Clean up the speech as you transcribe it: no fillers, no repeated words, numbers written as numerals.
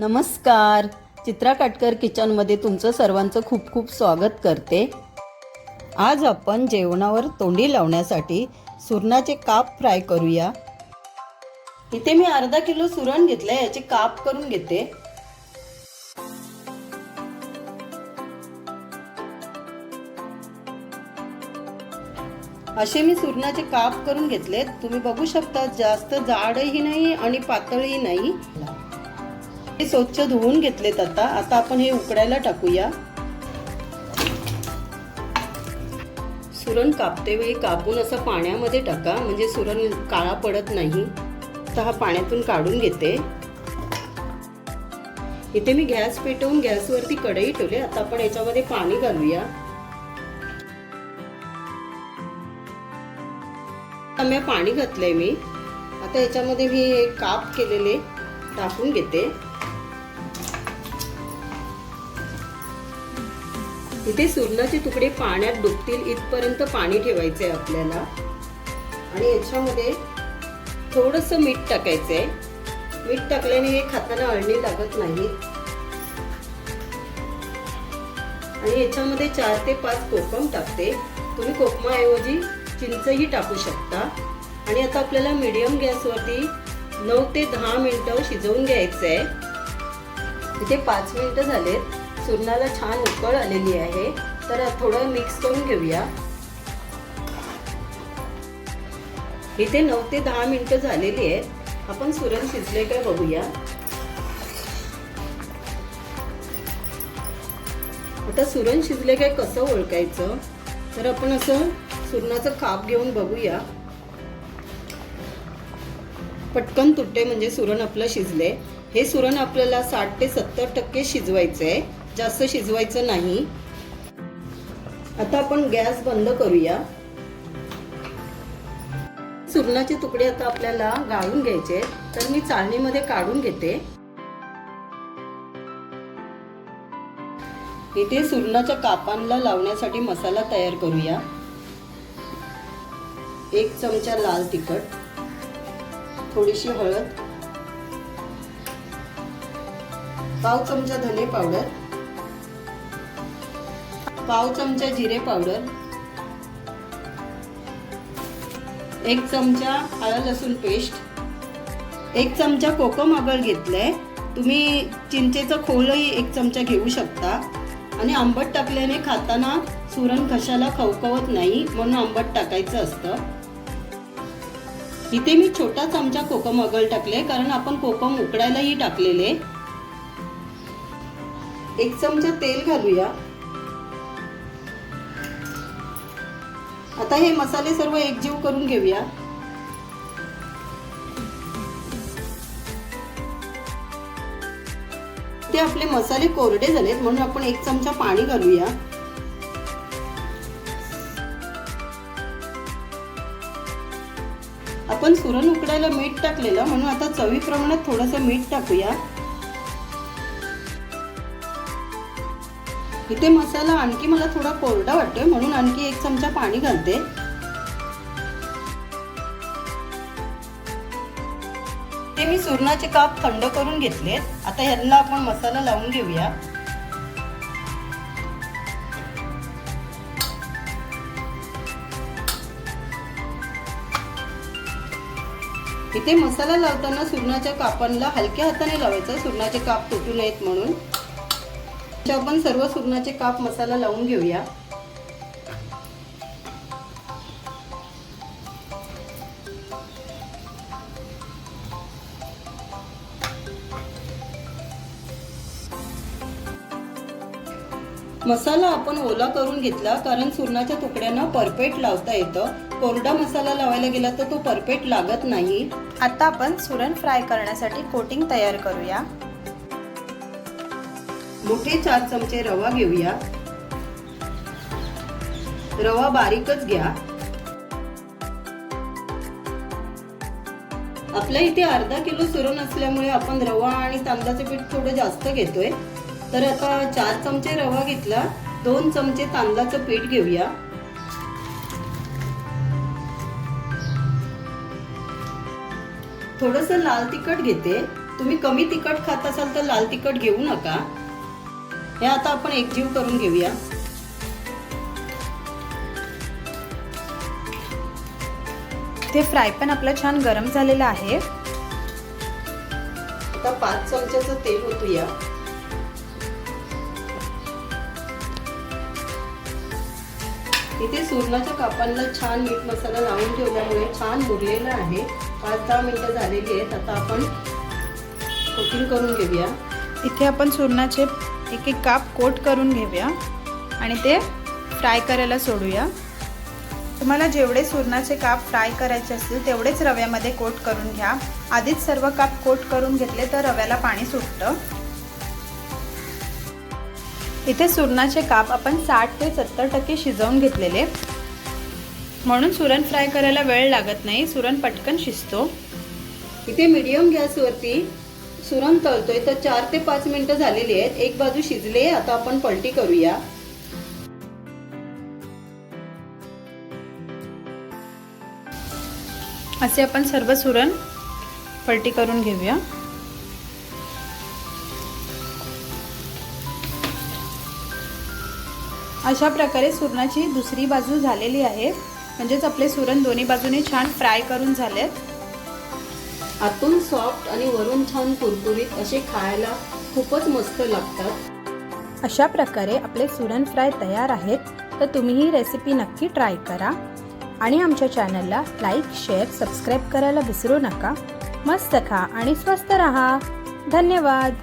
नमस्कार. चित्रा काटकर किचनमध्ये तुमचं सर्वांचं खूप खूप स्वागत करते. आज आपण जेवणावर तोंडी लावण्यासाठी सुरणाचे काप फ्राय करूया. इथे मी अर्धा किलो सुरण घेतले, याचे काप करून घेते. असे मी सुरणाचे काप करून घेतले. तुम्ही बघू शकता जास्त जाडही नाही आणि पातळही नाही. हे स्वच्छ धुवून घेतलेत. आता आपण हे उकडायला टाकूया. सुरण कापते वेळी कापून असं पाण्यामध्ये टाका, म्हणजे सुरण काळा पडत नाही. तर हा पाण्यातून काढून घेते. इथे मी गॅस पेटवून गॅसवरती कढई ठेवली. आता आपण याच्यामध्ये पाणी घालूया. पाणी घातलंय मी. आता याच्यामध्ये मी हे काप केलेले टाकून घेते. इथे सुरणाचे तुकडे पाण्यात डुबतील इथपर्यंत पाणी ठेवायचे आहे आपल्याला. आणि याच्यामध्ये थोडंसं मीठ टाकायचंय. मीठ टाकल्याने हे खाताना अळणी लागत नाही. आणि याच्यामध्ये 4 ते 5 कोकम टाकते. तुम्ही कोकमाऐवजी चिंचही टाकू शकता. आणि आता आपल्याला मीडियम गॅसवरती 9 ते 10 मिनिटं शिजवून घ्यायचं आहे. इथे 5 मिनिटं झालेत. सुरणाला छान उकळ आलेली आहे. तर थोडं मिक्स करून घेऊया. इथे 9 ते 10 मिनिटं झालेली आहेत. आपण सुरण शिजले काय बघूया. आता सुरण शिजले काय कसं ओळखायचं, तर आपण असं सुरणाचं काप घेऊन बघूया. पटकन तुटते म्हणजे सुरण आपलं शिजले. हे सुरण आपल्याला 60 ते 70% शिजवायचं आहे, जास्त शिजवायचं नाही. आता आपण गॅस बंद करूया. सुरणाचे तुकडे आता आपल्याला गाळून घ्यायचे, तर मी चाळणीमध्ये काढून घेते. इथे सुरणाच्या कापांना लावण्यासाठी मसाला तयार करूया. 1 चमचा लाल तिखट, थोडीशी हळद, पाव चमचा धने पावडर, पाव चमचा जिरे पावडर, 1 चमचा आलं लसूण पेस्ट, 1 चमचा कोकम आगळ घेतलाय. तुम्ही चिंचेचं खोलही 1 चमचा घेऊ शकता. आणि आंबट टाकल्याने खाताना सुरण घशाला खवखवत नाही, म्हणून आंबट टाकायचं असतं. इथे मी छोटा चमचा कोकम आगळ टाकले, कारण आपण कोकम उकडायलाही टाकलेले. 1 चमचा तेल घालूया. आता हे मसाले सर्व एकजीव करून घेऊया. ते आपले मसाले कोरडे झालेत, म्हणून आपण 1 चमचा पाणी घालूया. आपण सुरण उकडायला मीठ टाकलेलं, म्हणून आता चवीप्रमाणे थोडंसं मीठ टाकूया. इथे मसाला आणखी मला थोडा कोरडा वाटतोय, म्हणून आणखी 1 चमचा पाणी घालते. ते मी सुरणाचे काप थंड करून घेतलेत. आता ह्यांना आपण मसाला लावून घेऊया. इथे मसाला लावताना सुरणाच्या कापांना हलक्या हाताने लावायचं, सुरणाचे काप तुटू नयेत म्हणून. आपण सर्व सुरणाचे काप मसाला लावून घेऊया. मसाला आपण ओला करून घेतला, कारण सुरणाच्या तुकड्यांना परफेक्ट लावता येतं. कोरडा मसाला लावायला गेला तर तो परफेक्ट लागत नाही. आता आपण सुरण फ्राय करण्यासाठी कोटिंग तयार करूया. मोठे 4 चमचे रवा घेऊया. रवा बारीकच घ्या. आपल्या इथे अर्धा किलो सुरण असल्यामुळे आपण रवा आणि तांदळाचे पीठ थोडं जास्त घेतोय. तर आता 4 चमचे रवा घेतला, 2 चमचे तांदळाचं पीठ घेऊया. थोडंसं लाल तिखट घेते, तुम्ही कमी तिखट खात असाल तर लाल तिखट घेऊ नका. हे आता आपण एकजीव करून घेऊया. ते फ्राय पॅन आपलं छान गरम झालेलं आहे. आता 5 चमच्याचं तेल ओतूया. इथे सुरणाच्या कापांना छान मीठ मसाला लावून ठेवल्यामुळे छान मुरलेलं आहे. 5-10 मिनिटं झालेली आहेत. आता आपण कोटिंग करून घेऊया. इथे आपण सुरणाचे एक एक काप कोट करून घेऊया आणि ते फ्राय करायला सोडूया. तुम्हाला जेवढे सुरणाचे काप फ्राय करायचे असतील तेवढेच रव्यामध्ये कोट करून घ्या. आधीच सर्व काप कोट करून घेतले तर रव्याला पाणी सुटतं. इथे सुरणाचे काप आपण 60 ते 70% शिजवून घेतलेले, म्हणून सुरण फ्राय करायला वेळ लागत नाही. सुरण पटकन शिजतो. इथे मीडियम गॅसवरती सुरण तळतोय तर 4 ते 5 मिनिटं झालेली आहेत. एक बाजू शिजले. आता आपण पलटी करूया. असे आपण सर्व सुरण पलटी करून घेऊया. अशा प्रकारे सुरणाची दुसरी बाजू झालेली आहे. म्हणजेच आपले सुरण दोन्ही बाजूने छान फ्राय करून झालेत. आतून सॉफ्ट आणि वरून छान कुरकुरीत असे खायला खूपच मस्त लागतात. अशा प्रकारे आपले सुरण फ्राय तयार आहेत. तर तुम्ही ही रेसिपी नक्की ट्राय करा आणि आमच्या चॅनलला लाईक, शेअर, सबस्क्राईब करायला विसरू नका. मस्त खा आणि स्वस्त रहा. धन्यवाद.